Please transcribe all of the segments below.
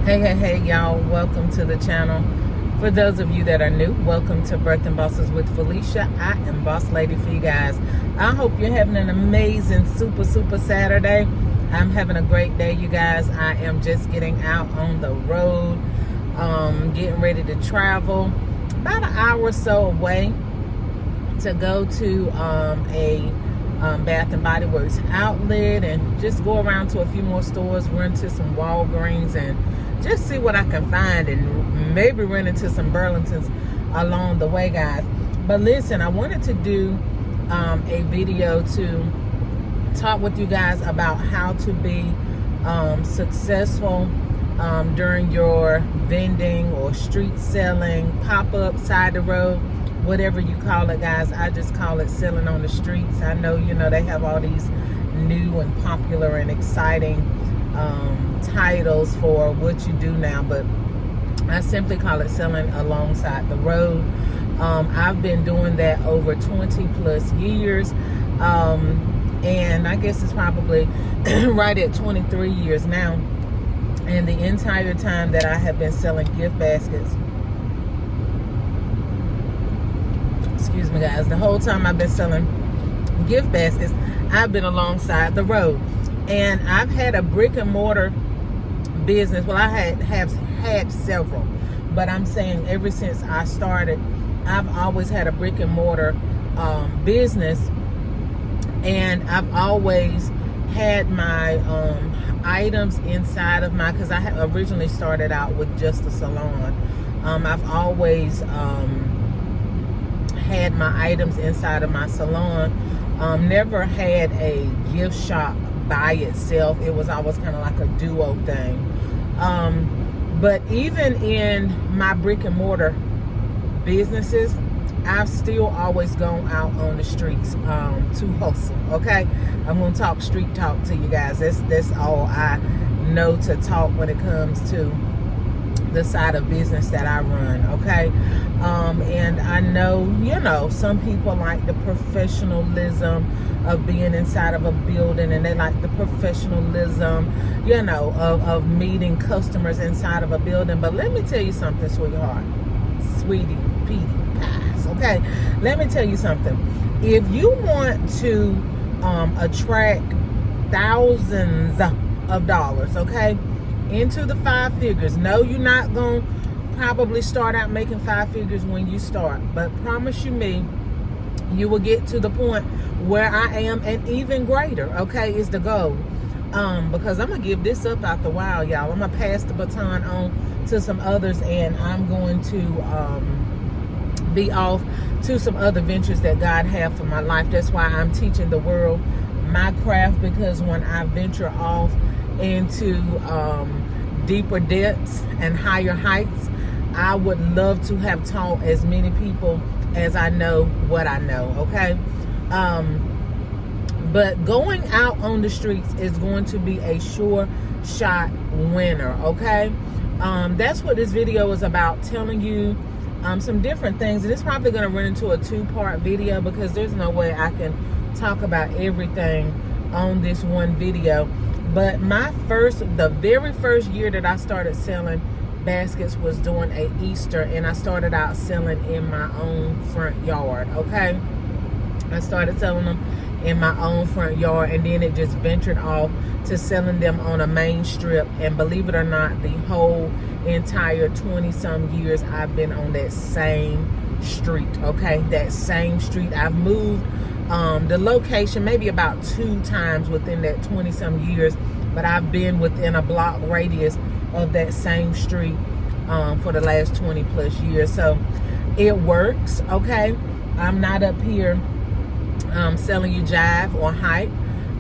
Hey, y'all. Welcome to the channel. For those of you that are new, welcome to Birthing Bosses with Felicia. I am Boss Lady for you guys. I hope you're having an amazing, super Saturday. I'm having a great day, you guys. I am just getting out on the road, getting ready to travel. About an hour or so away to go to a Bath and Body Works outlet and just go around to a few more stores, run to some Walgreens and just see what I can find, and maybe run into some Burlingtons along the way, guys. But listen, I wanted to do a video to talk with you guys about how to be successful during your vending or street selling, pop-up, side the road, whatever you call it, guys. I just call it selling on the streets. I know, they have all these new and popular and exciting titles for what you do now, but I simply call it selling alongside the road. I've been doing that over 20 plus years, and I guess it's probably right at 23 years now. And the entire time that I have been selling gift baskets, excuse me, guys, the whole time I've been selling gift baskets, I've been alongside the road. And I've had a brick and mortar business. Well, I have had several, but I'm saying ever since I started, I've always had a brick and mortar business, and I've always had my items inside of my, because I have originally started out with just a salon. I've always had my items inside of my salon. Never had a gift shop by itself. It was always kind of like a duo thing. But even in my brick and mortar businesses, I've still always gone out on the streets to hustle. Okay, I'm gonna talk street talk to you guys. That's all I know to talk when it comes to the side of business that I run. Okay, and I know, some people like the professionalism of being inside of a building, and they like the professionalism, of meeting customers inside of a building. But let me tell you something, sweetheart, sweetie, Petey pies. Okay, let me tell you something. If you want to attract thousands of dollars, okay, into the five figures. No, you're not going to probably start out making five figures when you start, but promise you me, you will get to the point where I am, and even greater, okay, is the goal. Because I'm going to give this up out the wild, y'all. I'm going to pass the baton on to some others, and I'm going to be off to some other ventures that God have for my life. That's why I'm teaching the world my craft, because when I venture off into deeper depths and higher heights, I would love to have taught as many people as I know what I know. Okay, but going out on the streets is going to be a sure shot winner. Okay, that's what this video is about, telling you some different things. And it's probably going to run into a two-part video, because there's no way I can talk about everything on this one video. But the very first year that I started selling baskets was during a Easter, and I started out selling in my own front yard. Okay, I started selling them in my own front yard, and then it just ventured off to selling them on a main strip. And believe it or not, the whole entire 20-some years I've been on that same street. Okay, that same street. I've moved the location maybe about 2 times within that 20-some years, but I've been within a block radius of that same street for the last 20 plus years. So it works. Okay, I'm not up here selling you jive or hype.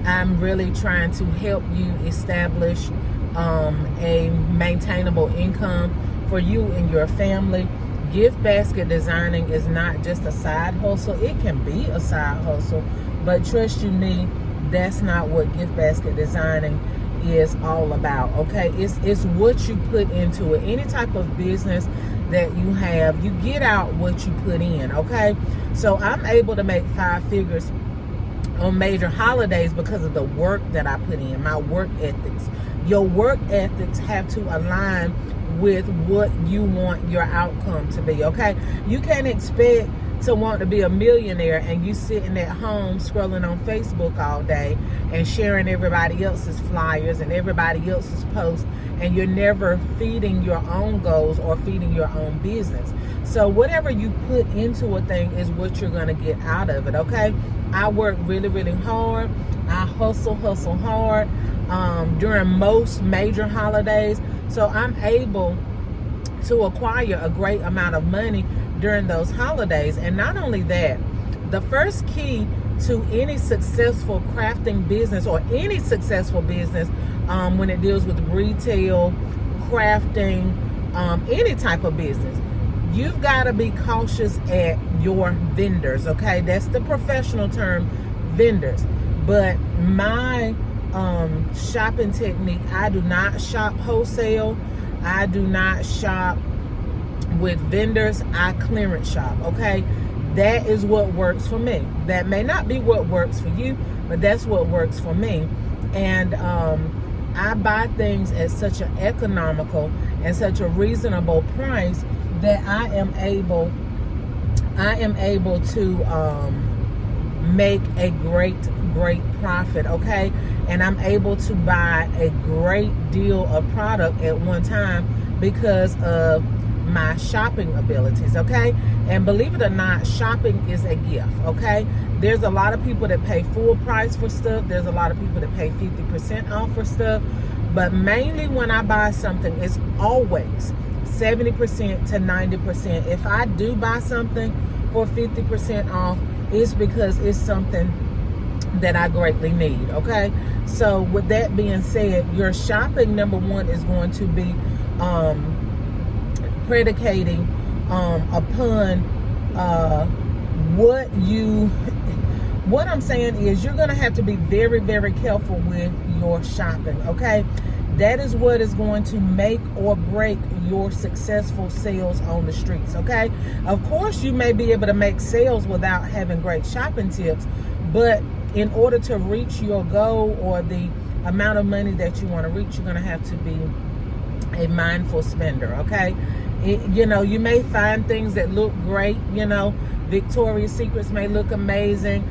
I'm really trying to help you establish a maintainable income for you and your family. Gift basket designing is not just a side hustle. It can be a side hustle, but trust you me, that's not what gift basket designing is all about. Okay, it's what you put into it. Any type of business that you have, you get out what you put in. Okay, so I'm able to make 5 figures on major holidays because of the work that I put in, my work ethics, Your work ethics have to align with what you want your outcome to be, okay? You can't expect to want to be a millionaire and you sitting at home scrolling on Facebook all day and sharing everybody else's flyers and everybody else's posts, and you're never feeding your own goals or feeding your own business. So whatever you put into a thing is what you're going to get out of it, okay? I work really, really hard. I hustle hard during most major holidays. So I'm able to acquire a great amount of money during those holidays. And not only that, the first key to any successful crafting business or any successful business when it deals with retail, crafting, any type of business, you've got to be cautious at your vendors, okay? That's the professional term, vendors. But my shopping technique, I do not shop wholesale. I do not shop with vendors. I clearance shop, okay? That is what works for me. That may not be what works for you, but that's what works for me. And I buy things at such an economical and such a reasonable price that I am able to make a great profit, okay? And I'm able to buy a great deal of product at one time because of my shopping abilities, okay? And believe it or not, shopping is a gift, okay? There's a lot of people that pay full price for stuff. There's a lot of people that pay 50% off for stuff. But mainly when I buy something, it's always 70% to 90%. If I do buy something for 50% off, it's because it's something that I greatly need, okay? So with that being said, your shopping, number one, is going to be predicating upon what I'm saying is you're going to have to be very, very careful with your shopping, okay? That is what is going to make or break your successful sales on the streets, okay? Of course, you may be able to make sales without having great shopping tips, but in order to reach your goal or the amount of money that you want to reach, you're going to have to be a mindful spender, okay? You may find things that look great, Victoria's Secrets may look amazing.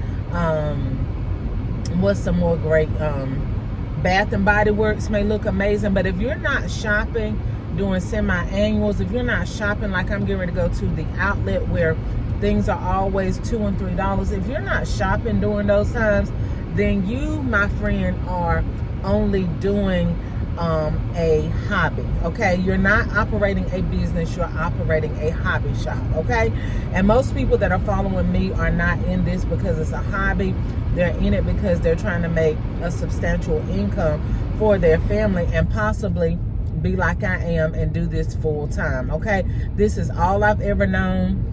What's some more great? Bath and Body Works may look amazing, but if you're not shopping doing semi-annuals, if you're not shopping like I'm getting ready to go to the outlet where things are always $2 and $3, if you're not shopping during those times, then you, my friend, are only doing a hobby, okay? You're not operating a business, you're operating a hobby shop, okay? And most people that are following me are not in this because it's a hobby. They're in it because they're trying to make a substantial income for their family and possibly be like I am and do this full time, okay? This is all I've ever known.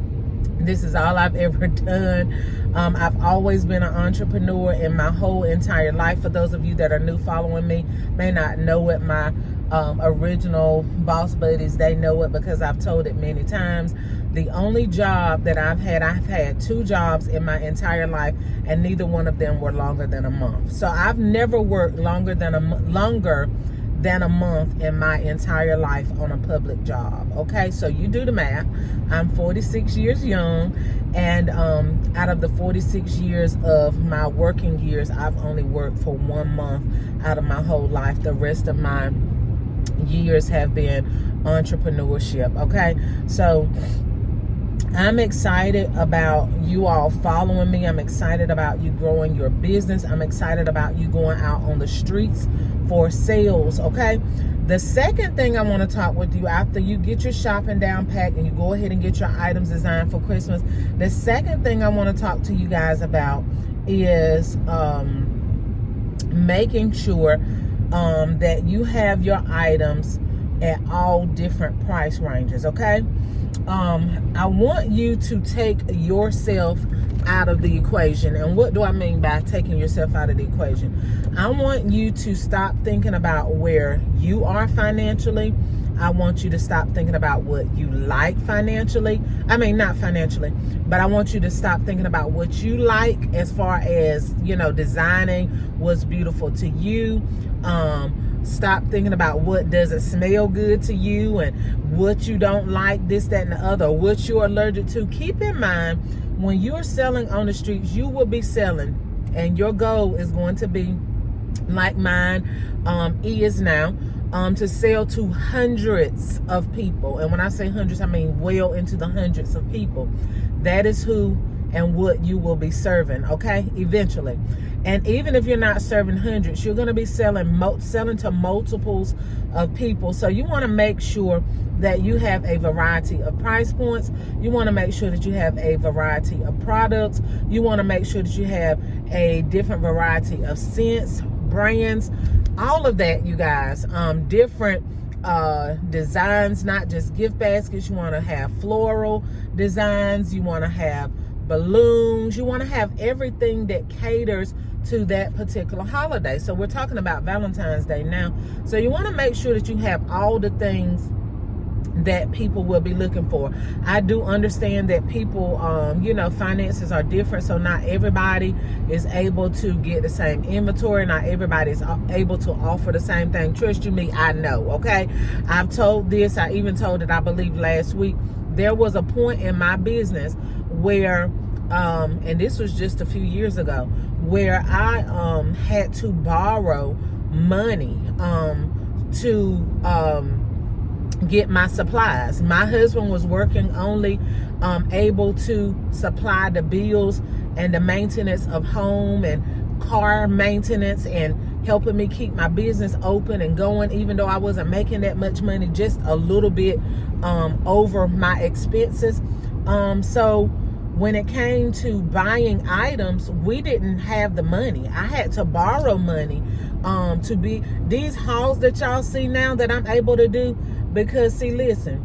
This is all I've ever done. I've always been an entrepreneur in my whole entire life. For those of you that are new following me, may not know it, my original boss buddies, they know it because I've told it many times. The only job that I've had 2 jobs in my entire life, and neither one of them were longer than a month. So I've never worked longer than a month in my entire life on a public job, okay? So you do the math. I'm 46 years young, and out of the 46 years of my working years, I've only worked for 1 month out of my whole life. The rest of my years have been entrepreneurship, okay? So I'm excited about you all following me. I'm excited about you growing your business. I'm excited about you going out on the streets for sales, okay? The second thing I want to talk with you after you get your shopping down packed and you go ahead and get your items designed for Christmas, the second thing I want to talk to you guys about is making sure that you have your items at all different price ranges, okay? I want you to take yourself out of the equation. And what do I mean by taking yourself out of the equation? I want you to stop thinking about where you are financially. I want you to stop thinking about what you like financially. I mean, not financially, but I want you to stop thinking about what you like as far as, designing what's beautiful to you, Stop thinking about what doesn't smell good to you and what you don't like, this, that, and the other, what you're allergic to. Keep in mind, when you're selling on the streets, you will be selling, and your goal is going to be, like mine is now, to sell to hundreds of people. And when I say hundreds, I mean well into the hundreds of people. That is who and what you will be serving, okay, eventually. And even if you're not serving hundreds, you're going to be selling to multiples of people. So you want to make sure that you have a variety of price points. You want to make sure that you have a variety of products. You want to make sure that you have a different variety of scents, brands, all of that, you guys. Different designs, not just gift baskets. You want to have floral designs. You want to have balloons. You want to have everything that caters to that particular holiday. So we're talking about Valentine's Day now. So you want to make sure that you have all the things that people will be looking for. I do understand that people, finances are different, so not everybody is able to get the same inventory. Not everybody is able to offer the same thing. Trust you me, I know, okay? I've told this, I even told it, I believe last week. There was a point in my business where, and this was just a few years ago, where I had to borrow money to get my supplies. My husband was working only able to supply the bills and the maintenance of home and car maintenance and helping me keep my business open and going, even though I wasn't making that much money, just a little bit over my expenses. So when it came to buying items, we didn't have the money. I had to borrow money to be these hauls that y'all see now that I'm able to do. Because see, listen,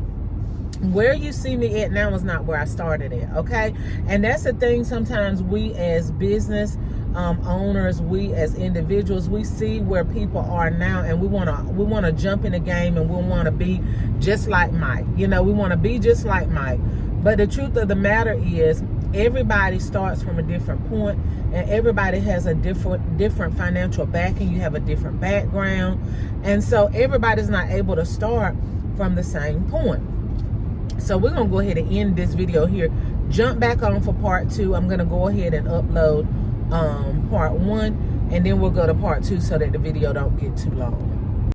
where you see me at now is not where I started at, okay? And that's the thing. Sometimes we as business owners, we as individuals, we see where people are now, and we want to jump in the game, and we want to be just like Mike. We want to be just like Mike. But the truth of the matter is, everybody starts from a different point, and everybody has a different financial backing. You have a different background, and so everybody's not able to start from the same point. So we're gonna go ahead and end this video here, jump back on for part 2. I'm gonna go ahead and upload part 1, and then we'll go to part 2 so that the video don't get too long.